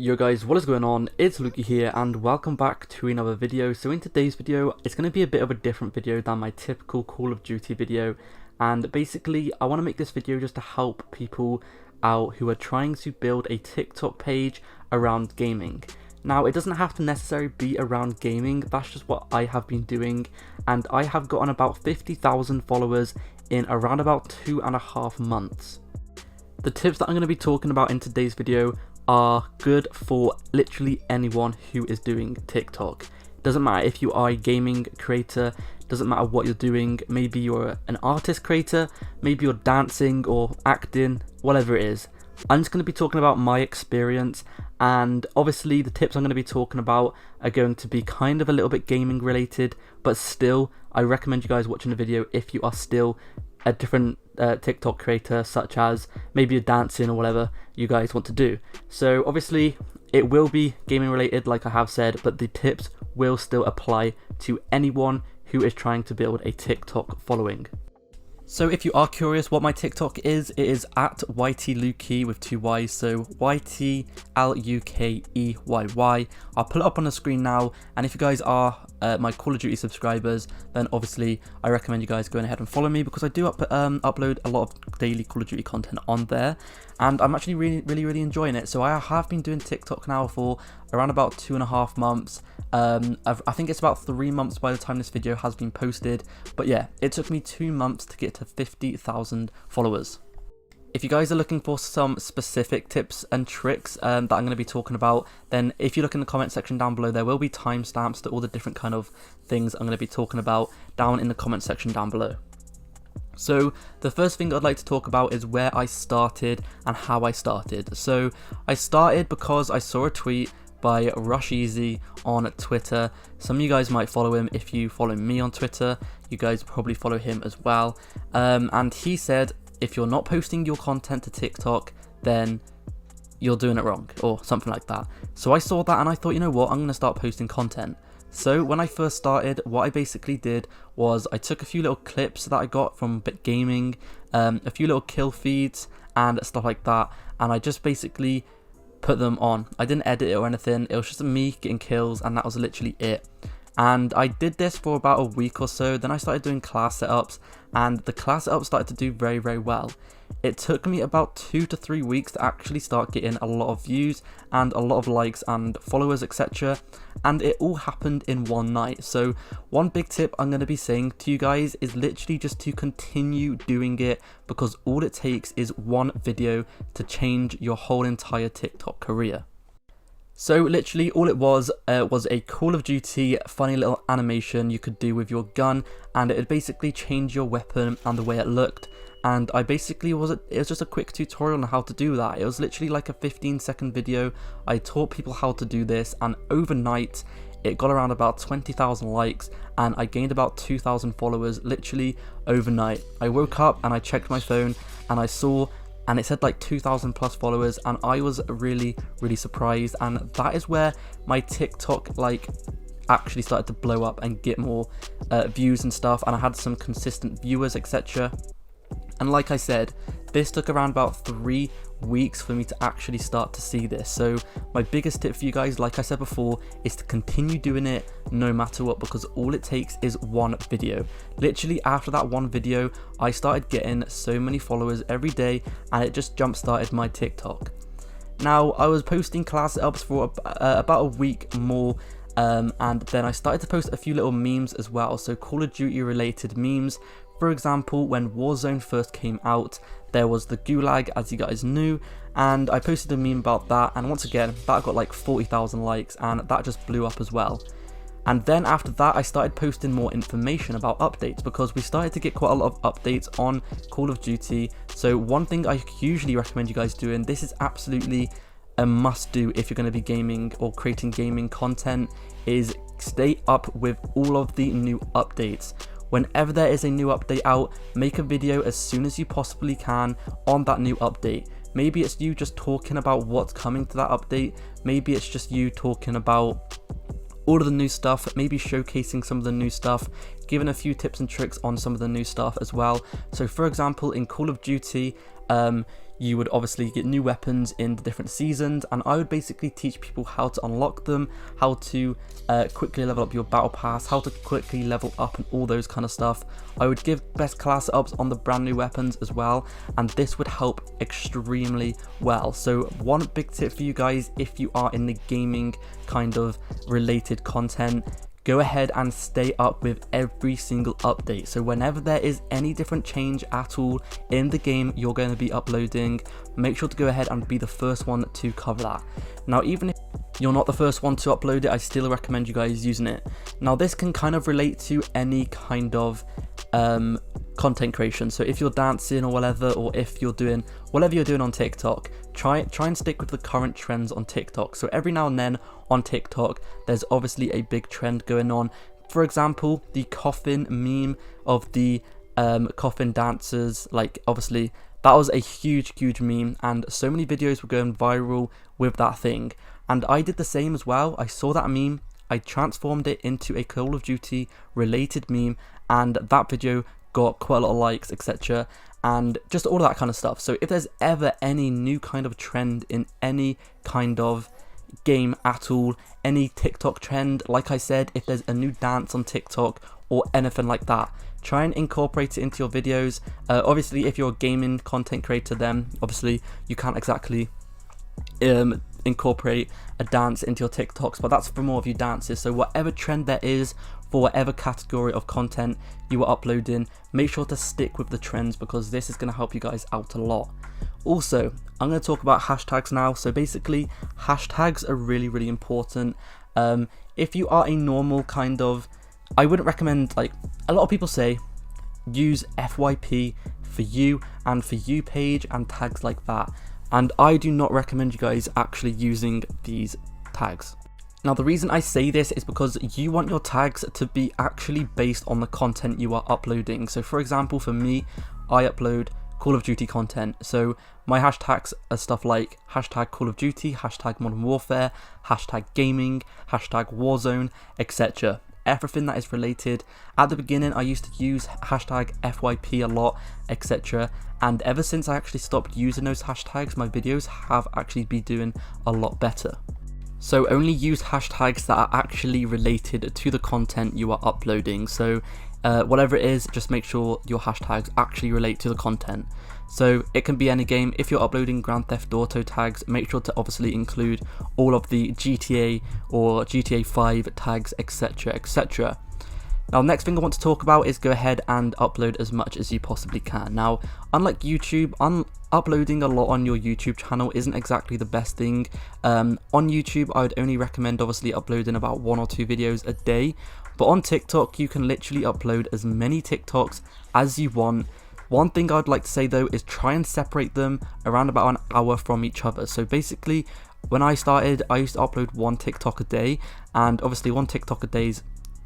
Yo guys, what is going on? It's Luki here and welcome back to another video. So in today's video, it's going to be a bit of a different video than my typical Call of Duty video, and basically I want to make this video just to help people out who are trying to build a TikTok page around gaming. Now it doesn't have to necessarily be around gaming, that's just what I have been doing, and I have gotten about 50,000 followers in around about 2.5 months. The tips that I'm going to be talking about in today's video are good for literally anyone who is doing TikTok. Doesn't matter if you are a gaming creator, doesn't matter what you're doing, maybe you're an artist creator, maybe you're dancing or acting, whatever it is. I'm just going to be talking about my experience, and obviously the tips I'm going to be talking about are going to be kind of a little bit gaming related, but still I recommend you guys watching the video if you are still a different TikTok creator, such as maybe you're dancing or whatever you guys want to do. So obviously it will be gaming related like I have said, but the tips will still apply to anyone who is trying to build a TikTok following. So if you are curious what my TikTok is, it is at YTLukey with 2 Y's, so YTLUKEYY. I'll put it up on the screen now, and if you guys are my Call of Duty subscribers, then obviously I recommend you guys going ahead and follow me, because I do upload a lot of daily Call of Duty content on there, and I'm actually really enjoying it. So I have been doing TikTok now for around about 2.5 months. I think it's about 3 months by the time this video has been posted, but yeah, it took me 2 months to get to 50,000 followers. If you guys are looking for some specific tips and tricks that I'm going to be talking about, then if you look in the comment section down below, there will be timestamps to all the different kind of things I'm going to be talking about down in the comment section down below. So the first thing I'd like to talk about is where I started and how I started. So I started because I saw a tweet by Rush Easy on Twitter. Some of you guys might follow him if you follow me on Twitter. You guys probably follow him as well. And he said, if you're not posting your content to TikTok, then you're doing it wrong, or something like that. So I saw that and I thought, you know what, I'm going to start posting content. So when I first started, what I basically did was I took a few little clips that I got from gaming, a few little kill feeds and stuff like that, and I just basically put them on. I didn't edit it or anything, it was just me getting kills, and that was literally it. And I did this for about a week or so, then I started doing class setups, and the class setups started to do very well. It took me about 2 to 3 weeks to actually start getting a lot of views and a lot of likes and followers, etc. And it all happened in one night. So one big tip I'm going to be saying to you guys is literally just to continue doing it, because all it takes is one video to change your whole entire TikTok career. So literally all it was a Call of Duty funny little animation you could do with your gun, and it would basically change your weapon and the way it looked. And I basically it was just a quick tutorial on how to do that. It was literally like a 15-second video. I taught people how to do this, and overnight it got around about 20,000 likes, and I gained about 2,000 followers literally overnight. I woke up and I checked my phone and I saw, and it said like 2,000 plus followers, and I was really surprised. And that is where my TikTok actually started to blow up and get more views and stuff, and I had some consistent viewers, etc. And like I said, this took around about 3 weeks for me to actually start to see this. So my biggest tip for you guys, like I said before, is to continue doing it no matter what, because all it takes is one video. Literally after that one video, I started getting so many followers every day, and it just jump started my TikTok. Now I was posting class setups for about a week more, and then I started to post a few little memes as well, so Call of Duty related memes. For example, when Warzone first came out, there was the Gulag, as you guys knew, and I posted a meme about that, and once again, that got like 40,000 likes, and that just blew up as well. And then after that, I started posting more information about updates, because we started to get quite a lot of updates on Call of Duty. So one thing I usually recommend you guys doing, this is absolutely a must do if you're going to be gaming or creating gaming content, is stay up with all of the new updates. Whenever there is a new update out, make a video as soon as you possibly can on that new update. Maybe it's you just talking about what's coming to that update, maybe it's just you talking about all of the new stuff, maybe showcasing some of the new stuff, giving a few tips and tricks on some of the new stuff as well. So for example, in Call of Duty, you would obviously get new weapons in the different seasons, and I would basically teach people how to unlock them, how to quickly level up your battle pass, how to quickly level up and all those kind of stuff. I would give best class ups on the brand new weapons as well, and this would help extremely well. So one big tip for you guys, if you are in the gaming kind of related content, go ahead and stay up with every single update. So whenever there is any different change at all in the game you're going to be uploading, make sure to go ahead and be the first one to cover that. Now, even if you're not the first one to upload it, I still recommend you guys using it. Now, this can kind of relate to any kind of content creation. So if you're dancing or whatever, or if you're doing whatever you're doing on TikTok, try and stick with the current trends on TikTok. So every now and then on TikTok, there's obviously a big trend going on. For example, the coffin meme of the coffin dancers, like obviously that was a huge meme, and so many videos were going viral with that thing. And I did the same as well. I saw that meme, I transformed it into a Call of Duty related meme, and that video got quite a lot of likes, etc., and just all that kind of stuff. So if there's ever any new kind of trend in any kind of game at all, any TikTok trend, like I said, if there's a new dance on TikTok or anything like that, try and incorporate it into your videos. Obviously, if you're a gaming content creator, then obviously you can't exactly incorporate a dance into your TikToks, but that's for more of your dances. So whatever trend there is for whatever category of content you are uploading, make sure to stick with the trends, because this is going to help you guys out a lot. Also, I'm going to talk about hashtags now. So basically, hashtags are really important. If you are a normal kind of, I wouldn't recommend, like a lot of people say, use FYP for you and for you page and tags like that. And I do not recommend you guys actually using these tags. Now, the reason I say this is because you want your tags to be actually based on the content you are uploading. So for example, for me, I upload Call of Duty content. So my hashtags are stuff like hashtag Call of Duty, hashtag Modern Warfare, hashtag gaming, hashtag Warzone, etc. Everything that is related. At the beginning, I used to use hashtag FYP a lot, etc. And ever since I actually stopped using those hashtags, my videos have actually been doing a lot better. So only use hashtags that are actually related to the content you are uploading. So whatever it is, just make sure your hashtags actually relate to the content. So it can be any game. If you're uploading Grand Theft Auto tags, make sure to obviously include all of the GTA or GTA 5 tags, etc, etc. Now, next thing I want to talk about is go ahead and upload as much as you possibly can. Now, unlike YouTube, uploading a lot on your YouTube channel isn't exactly the best thing. On YouTube, I would only recommend obviously uploading about 1 or 2 videos a day. But on TikTok, you can literally upload as many TikToks as you want. One thing I'd like to say though is try and separate them around about an hour from each other. So basically, when I started, I used to upload 1 TikTok a day, and obviously 1 TikTok a day is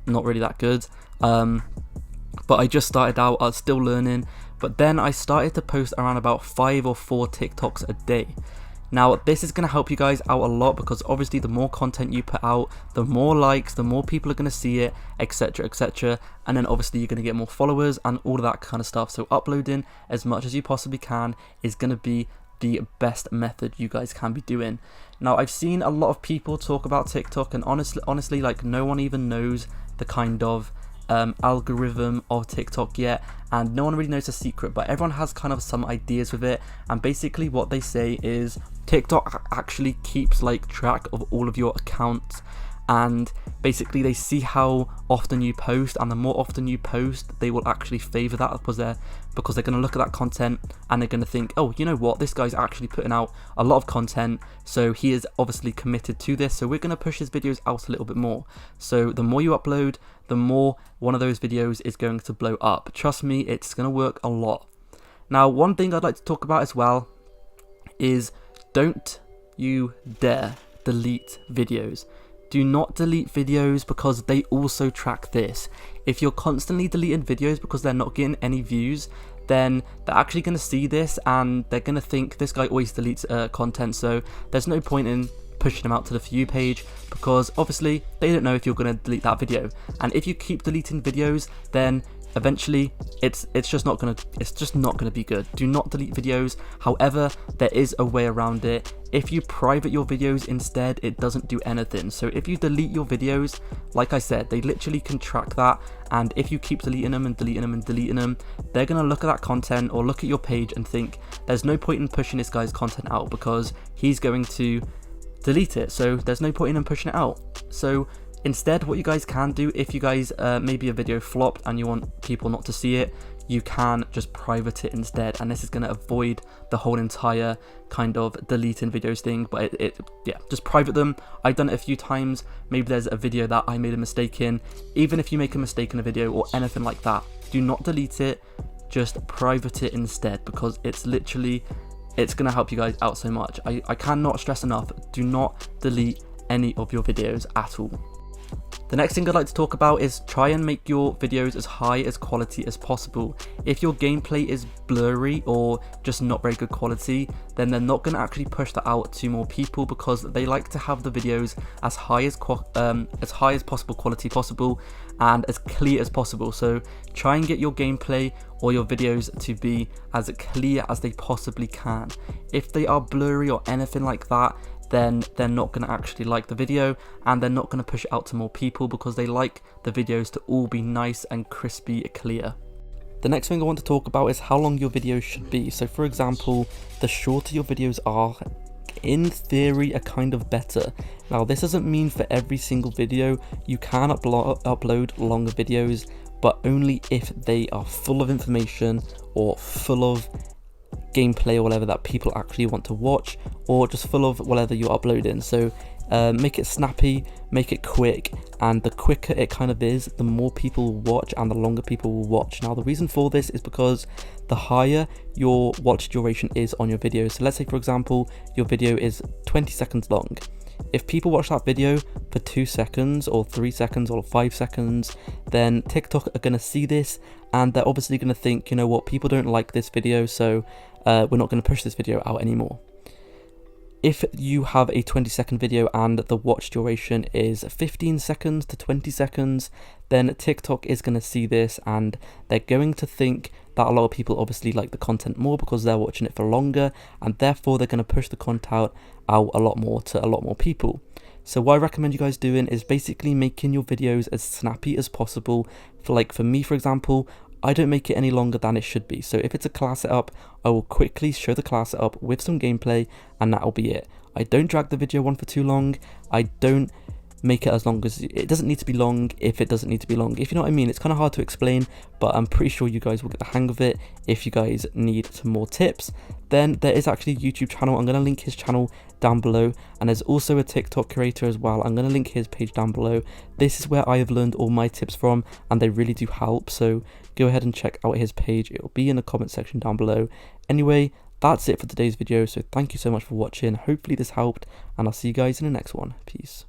not really that good, but I just started out, I was still learning. But then I started to post around about 5 or 4 TikToks a day. Now, this is going to help you guys out a lot, because obviously the more content you put out, the more likes, the more people are going to see it, etc, etc, and then obviously you're going to get more followers and all of that kind of stuff. So uploading as much as you possibly can is going to be the best method you guys can be doing. Now, I've seen a lot of people talk about TikTok, and honestly, like, no one even knows the kind of algorithm of TikTok yet, and no one really knows the secret, but everyone has kind of some ideas with it. And basically what they say is TikTok actually keeps like track of all of your accounts, and basically they see how often you post, and the more often you post, they will actually favor that, because they're going to look at that content and they're going to think, oh, you know what, this guy's actually putting out a lot of content, so he is obviously committed to this, so we're going to push his videos out a little bit more. So the more you upload, the more one of those videos is going to blow up. Trust me, it's going to work a lot. Now, one thing I'd like to talk about as well is don't you dare delete videos. Do not delete videos, because they also track this. If you're constantly deleting videos because they're not getting any views, then they're actually going to see this and they're going to think this guy always deletes content, so there's no point in pushing them out to the For You page, because obviously they don't know if you're going to delete that video. And if you keep deleting videos, then eventually it's just not gonna be good. Do not delete videos. However, there is a way around it. If you private your videos instead, it doesn't do anything. So if you delete your videos, like I said, they literally can track that, and if you keep deleting them and deleting them and deleting them, they're gonna look at that content or look at your page and think there's no point in pushing this guy's content out because he's going to delete it, so there's no point in him pushing it out. So instead, what you guys can do, if you guys maybe a video flopped and you want people not to see it, you can just private it instead, and this is going to avoid the whole entire kind of deleting videos thing. But yeah, just private them. I've done it a few times. Maybe there's a video that I made a mistake in. Even if you make a mistake in a video or anything like that, do not delete it, just private it instead, because it's literally, it's going to help you guys out so much. I cannot stress enough, do not delete any of your videos at all. The next thing I'd like to talk about is try and make your videos as high as quality as possible. If your gameplay is blurry or just not very good quality, then they're not going to actually push that out to more people, because they like to have the videos as high as possible quality possible and as clear as possible. So try and get your gameplay or your videos to be as clear as they possibly can. If they are blurry or anything like that, then they're not going to actually like the video, and they're not going to push it out to more people because they like the videos to all be nice and crispy clear. The next thing I want to talk about is how long your videos should be. So for example, the shorter your videos are, in theory, are kind of better. Now this doesn't mean for every single video you can upload longer videos, but only if they are full of information or full of gameplay or whatever that people actually want to watch, or just full of whatever you're uploading. So make it snappy, make it quick, and the quicker it kind of is, the more people will watch and the longer people will watch. Now the reason for this is because the higher your watch duration is on your video. So let's say for example your video is 20 seconds long. If people watch that video for 2 seconds or 3 seconds or 5 seconds, then TikTok are going to see this, and they're obviously going to think, you know what, people don't like this video, so we're not going to push this video out anymore. If you have a 20-second video and the watch duration is 15 seconds to 20 seconds, then TikTok is going to see this, and they're going to think that a lot of people obviously like the content more because they're watching it for longer, and therefore they're going to push the content out a lot more to a lot more people. So what I recommend you guys doing is basically making your videos as snappy as possible. For me, for example, I don't make it any longer than it should be. So if it's a class setup, I will quickly show the class setup with some gameplay, and that'll be it. I don't drag the video on for too long. I don't make it as long as it doesn't need to be long if it doesn't need to be long. If you know what I mean, it's kind of hard to explain, but I'm pretty sure you guys will get the hang of it. If you guys need some more tips, then there is actually a YouTube channel. I'm going to link his channel down below, and there's also a TikTok creator as well. I'm going to link his page down below. This is where I have learned all my tips from, and they really do help, so go ahead and check out his page. It will be in the comment section down below. Anyway, that's it for today's video, so thank you so much for watching. Hopefully this helped, and I'll see you guys in the next one. Peace.